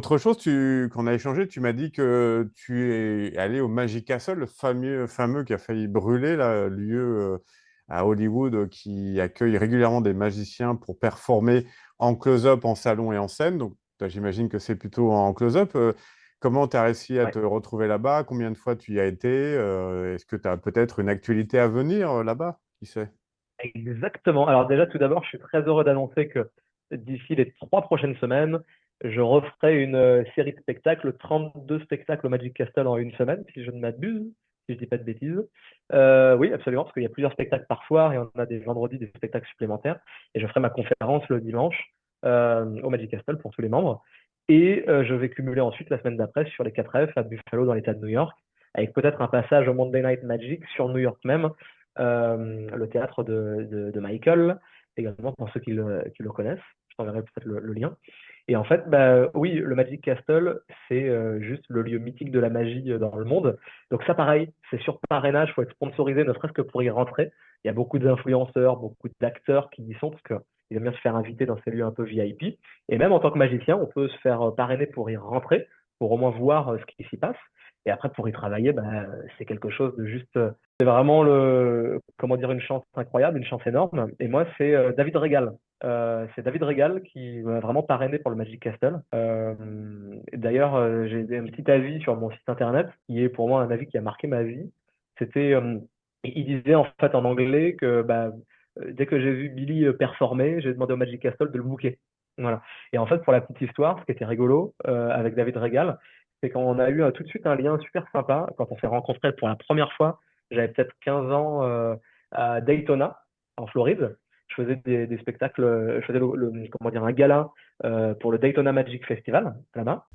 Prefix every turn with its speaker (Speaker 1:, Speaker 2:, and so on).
Speaker 1: Autre chose, qu'on a échangé, tu m'as dit que tu es allé au Magic Castle, le fameux qui a failli brûler, là, lieu à Hollywood qui accueille régulièrement des magiciens pour performer en close-up, en salon et en scène. Donc, toi, j'imagine que c'est plutôt en close-up. Comment tu as réussi à
Speaker 2: Ouais,
Speaker 1: te retrouver là-bas? Combien de fois tu y as été? Est-ce que tu as peut-être une actualité à venir là-bas? Qui sait?
Speaker 2: exactement. Alors déjà, tout d'abord, je suis très heureux d'annoncer que d'ici les 3 prochaines semaines, je referai une série de spectacles, 32 spectacles au Magic Castle en une semaine, si je ne m'abuse, si je dis pas de bêtises. Oui, absolument, parce qu'il y a plusieurs spectacles par soir et on a des vendredis des spectacles supplémentaires. Et je ferai ma conférence le dimanche au Magic Castle pour tous les membres. Et je vais cumuler ensuite la semaine d'après sur les 4F à Buffalo dans l'État de New York, avec peut-être un passage au Monday Night Magic sur New York même, le théâtre de Michael, également pour ceux qui le connaissent. Je t'enverrai peut-être le lien. Et en fait, bah, oui, le Magic Castle, c'est juste le lieu mythique de la magie dans le monde. Donc ça, pareil, c'est sur parrainage, il faut être sponsorisé, ne serait-ce que pour y rentrer. Il y a beaucoup d'influenceurs, beaucoup d'acteurs qui y sont, parce qu'ils aiment bien se faire inviter dans ces lieux un peu VIP. Et même en tant que magicien, on peut se faire parrainer pour y rentrer, pour au moins voir ce qui s'y passe. Et après, pour y travailler, bah, c'est quelque chose de juste c'est vraiment comment dire, une chance incroyable, une chance énorme. Et moi, c'est David Regal. C'est David Regal qui m'a vraiment parrainé pour le Magic Castle. Et d'ailleurs, j'ai un petit avis sur mon site internet qui est pour moi un avis qui a marqué ma vie. C'était, il disait en fait en anglais que bah, dès que j'ai vu Billy performer, j'ai demandé au Magic Castle de le booker. Voilà. Et en fait, pour la petite histoire, ce qui était rigolo avec David Regal, c'est qu'on a eu tout de suite un lien super sympa quand on s'est rencontrés pour la première fois. J'avais peut-être 15 ans à Daytona, en Floride. Je faisais des spectacles, je faisais comment dire, un gala pour le Daytona Magic Festival là-bas.